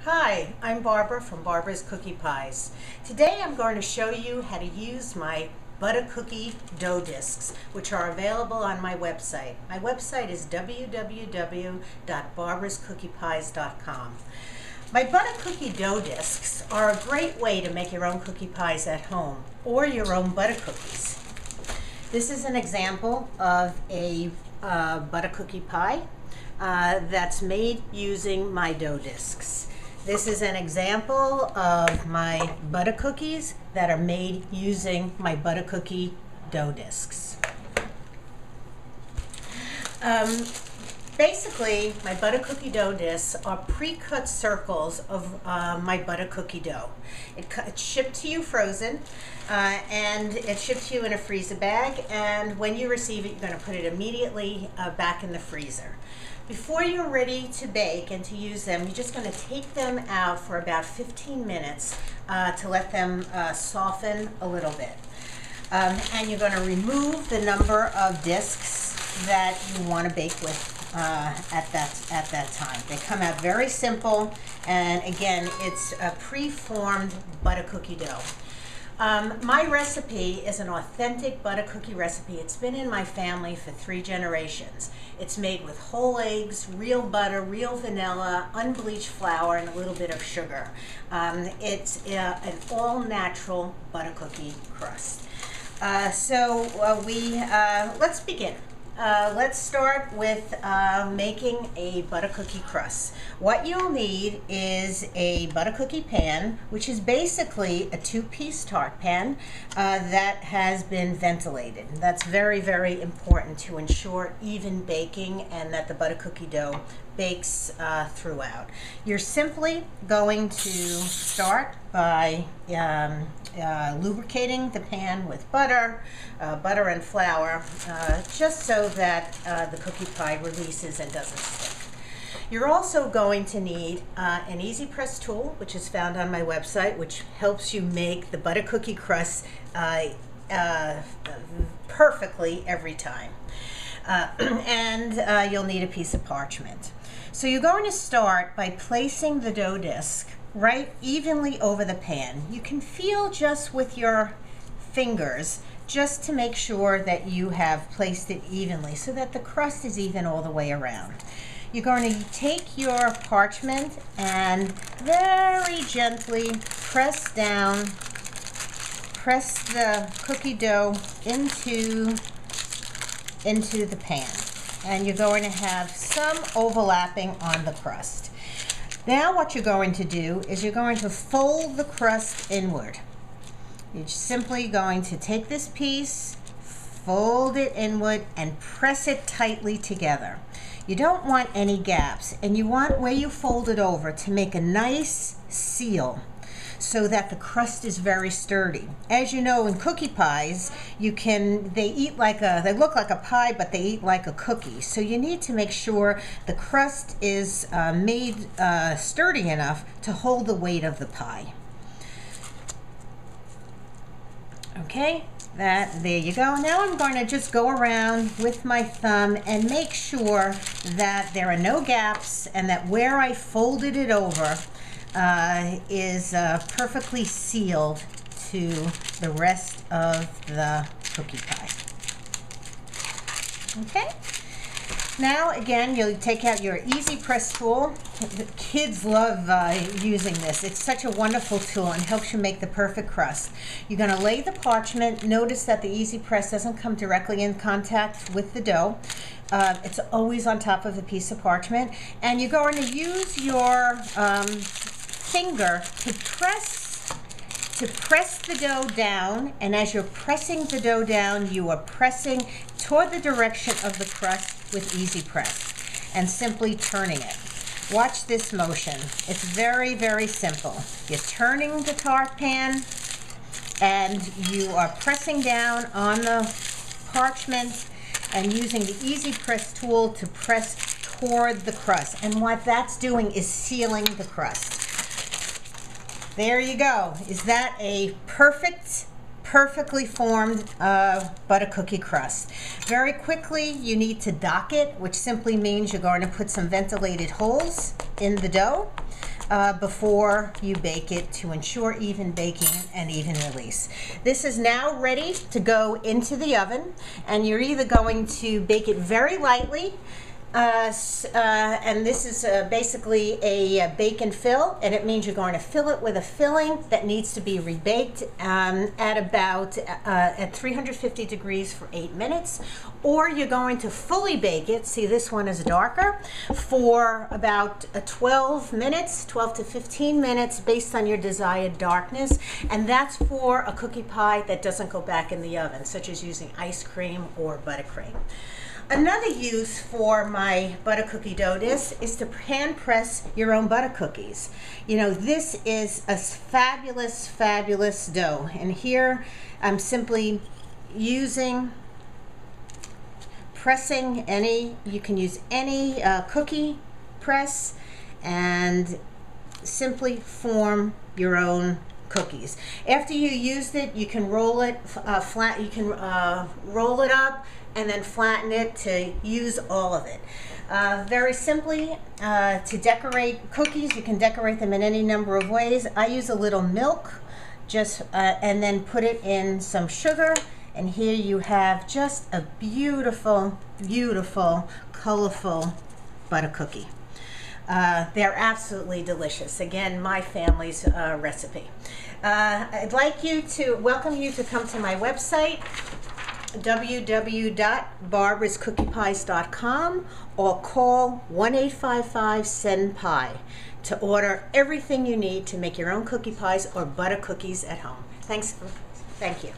Hi, I'm Barbara from Barbara's Cookie Pies. Today I'm going to show you how to use my butter cookie dough discs, which are available on my website. My website is www.barbarascookiepies.com. My butter cookie dough discs are a great way to make your own cookie pies at home or your own butter cookies. This is an example of a butter cookie pie that's made using my dough discs. This is an example of my butter cookies that are made using my butter cookie dough discs. Basically, my butter cookie dough discs are pre-cut circles of my butter cookie dough. It's shipped to you frozen, and it's shipped to you in a freezer bag, and when you receive it, you're going to put it immediately back in the freezer. Before you're ready to bake and to use them, you're just going to take them out for about 15 minutes to let them soften a little bit. And you're going to remove the number of discs that you want to bake with at that time. They come out very simple, and again, it's a pre-formed butter cookie dough. My recipe is an authentic butter cookie recipe. It's been in my family for 3 generations. It's made with whole eggs, real butter, real vanilla, unbleached flour, and a little bit of sugar. It's an all-natural butter cookie crust. Let's begin. Let's start with making a butter cookie crust. What you'll need is a butter cookie pan, which is basically a 2-piece tart pan that has been ventilated. That's very, very important to ensure even baking and that the butter cookie dough bakes throughout. You're simply going to start by lubricating the pan with butter and flour, just so that the cookie pie releases and doesn't stick. You're also going to need an easy press tool, which is found on my website, which helps you make the butter cookie crust perfectly every time. And you'll need a piece of parchment. So you're going to start by placing the dough disc right evenly over the pan. You can feel just with your fingers just to make sure that you have placed it evenly so that the crust is even all the way around. You're going to take your parchment and very gently press down, press the cookie dough into the pan. And you're going to have some overlapping on the crust. Now what you're going to do is you're going to fold the crust inward. You're simply going to take this piece, fold it inward, and press it tightly together. You don't want any gaps, and you want where you fold it over to make a nice seal so that the crust is very sturdy. As you know, in cookie pies, they look like a pie, but they eat like a cookie. So you need to make sure the crust is made sturdy enough to hold the weight of the pie. Okay, there you go. Now I'm going to just go around with my thumb and make sure that there are no gaps and that where I folded it over is perfectly sealed to the rest of the cookie pie. Okay. Now again, you'll take out your easy press tool. The kids love using this. It's such a wonderful tool and helps you make the perfect crust. You're going to lay the parchment. Notice that the easy press doesn't come directly in contact with the dough. It's always on top of a piece of parchment. And you're going to use your finger to press the dough down, and as you're pressing the dough down, you are pressing toward the direction of the crust with easy press and simply turning it. Watch this motion. It's very, very simple. You're turning the tart pan and you are pressing down on the parchment and using the easy press tool to press toward the crust. And what that's doing is sealing the crust. There you go. Is that a perfectly formed butter cookie crust? Very quickly, you need to dock it, which simply means you're going to put some ventilated holes in the dough. before you bake it to ensure even baking and even release. This is now ready to go into the oven, and you're either going to bake it very lightly, and this is basically a bake and fill, and it means you're going to fill it with a filling that needs to be rebaked at about at 350 degrees for 8 minutes, or you're going to fully bake it, see this one is darker, for about 12 minutes, 12 to 15 minutes based on your desired darkness, and that's for a cookie pie that doesn't go back in the oven, such as using ice cream or buttercream. Another use for my butter cookie dough disc is to hand press your own butter cookies. You know, this is a fabulous, fabulous dough. And here I'm simply pressing any, you can use any cookie press and simply form your own cookies. After you used it, you can roll it flat, you can roll it up and then flatten it to use all of it. Very simply, to decorate cookies, you can decorate them in any number of ways. I use a little milk, just and then put it in some sugar, and here you have just a beautiful, beautiful, colorful butter cookie. They're absolutely delicious. Again, my family's recipe. I'd like you to welcome you to come to my website, www.barbarascookiepies.com, or call 1-855-SEND-PIE to order everything you need to make your own cookie pies or butter cookies at home. Thank you.